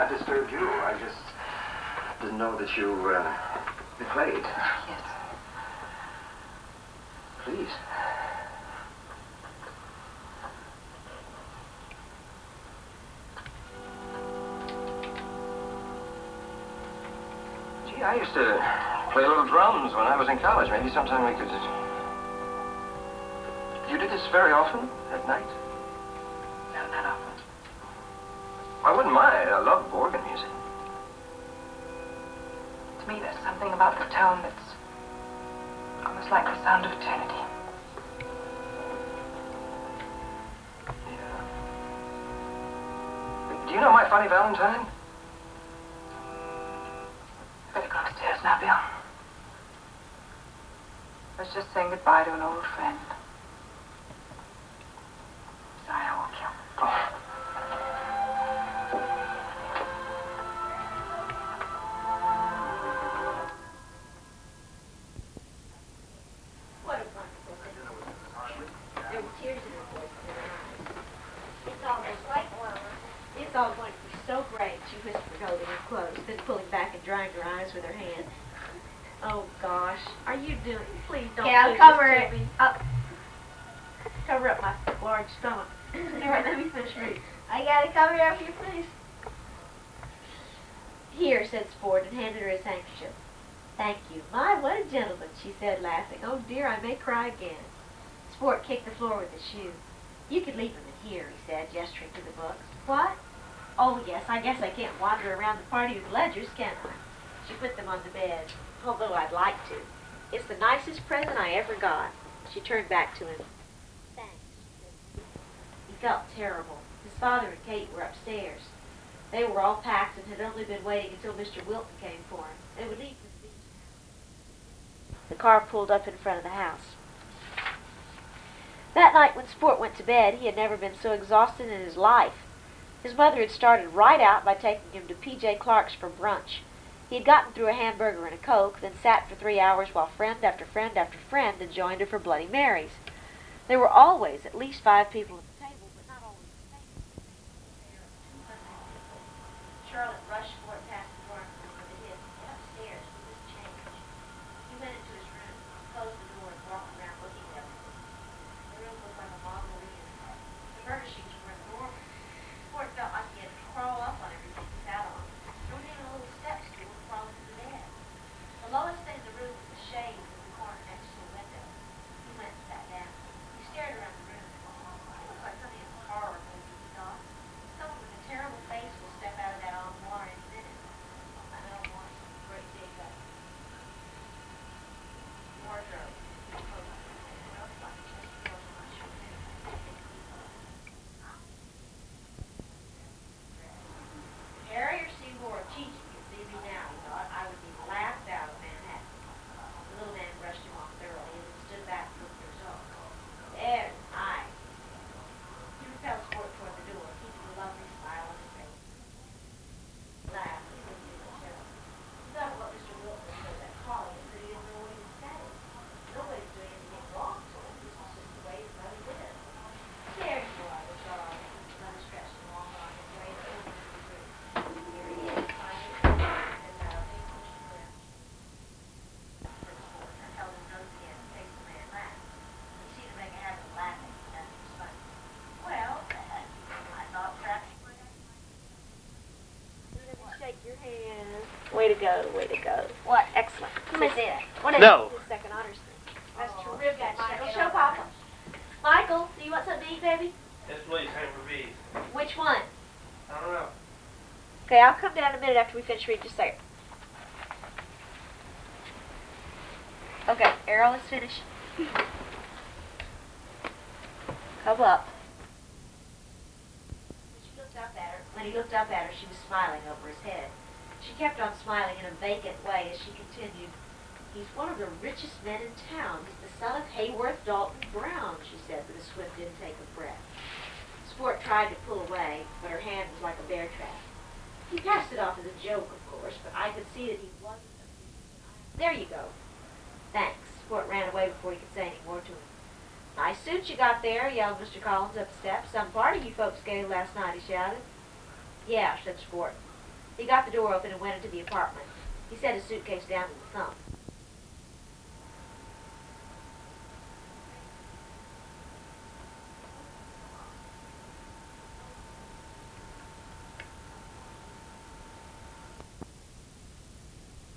not disturb you. I just didn't know that you played. Yes. Please. Gee, I used to play little drums when I was in college. Maybe sometime we could... You do this very often at night? No, not often. I wouldn't mind. I love organ music. To me, there's something about the tone that's almost like the sound of eternity. Yeah. Do you know My Funny Valentine? Better go upstairs now, Bill. Let's just saying goodbye to an old friend. Sorry, I woke you. Oh. What a wonderful thing. There were tears in her voice and in her eyes. It's all going to be so great, she whispered, holding her close, then pulling back and drying her eyes with her hand. Oh, gosh. Are you doing... Please don't Okay, I'll do cover this to it me. up. Cover up my large stomach. All right, let me finish reading. I gotta cover it up for you, please. Here, said Sport, and handed her his handkerchief. Thank you. My, what a gentleman, she said, laughing. Oh, dear, I may cry again. Sport kicked the floor with his shoe. You could leave them in here, he said, gesturing to the books. What? Oh, yes, I guess I can't wander around the party with ledgers, can I? She put them on the bed, although I'd like to. It's the nicest present I ever got. She turned back to him. Thanks, she said. He felt terrible. His father and Kate were upstairs. They were all packed and had only been waiting until Mr. Wilton came for him. They would leave for the beach. The car pulled up in front of the house. That night when Sport went to bed, he had never been so exhausted in his life. His mother had started right out by taking him to P.J. Clark's for brunch. He had gotten through a hamburger and a Coke, then sat for 3 hours while friend after friend after friend had joined her for Bloody Marys. There were always at least 5 people at the table, but not always the same. Charlotte rushed Sport past the door and over his and upstairs with his change. He went into his room, closed the door, and walked around looking at everything. The room looked like a mausoleum. The furnishings were enormous. Sport felt like he had to crawl up on everything he sat on. There was even a little step stool to crawl into the bed. The lowest thing in the room was the shade in the corner next to the window. He went and sat down. He stared around the room. It looked like something in a horror movie, he thought. Someone with a terrible face will step out of that armoire any minute. An armoire is a great big wardrobe. Harry or Seymour or Cheech could see me now, he thought. I would be laughed out of Manhattan. The little man brushed him off thoroughly and then stood back and looked at his own. There's nice. He repelled Sport toward the door, keeping a lovely smile on his face. Laughed. He wouldn't do much else. He thought of what Mr. Wilton had said that calling and that he didn't know what he was saying. Nobody's doing anything wrong to him. This was just the way his mother did it. There you are, the dog. His mother stretched a long arm his way over to the room. Here he is, finally, and big pushed him around. Said Sport, and held his nose again and faced the man laughed. He seemed to make a habit of laughing. That was funny. Well, I thought perhaps you might like Let me shake your hand. Way to go, way to go. What? Excellent. Let me see it. What is No. His second honors thing. That's Oh, terrific, that's Michael. second Show honor. Papa. Michael, do you want something to eat, baby? Yes, please. Hamburger beef. Which one? I don't know. Okay, I'll come down in a minute after we finish reading. Just a second. Okay, Errol is finished. Come up. When he looked up at her, she was smiling over his head. She kept on smiling in a vacant way as she continued. He's one of the richest men in town. He's the son of Hayworth Dalton Brown, she said with a swift intake of breath. Sport tried to pull away, but her hand was like a bear trap. He passed it off as a joke, of course, but I could see that he wasn't. There you go. Thanks. Sport ran away before he could say any more to him. Nice suit you got there, yelled Mr. Collins up the steps. Some party you folks gave last night, he shouted. Yeah, said Sport. He got the door open and went into the apartment. He set his suitcase down with a thump.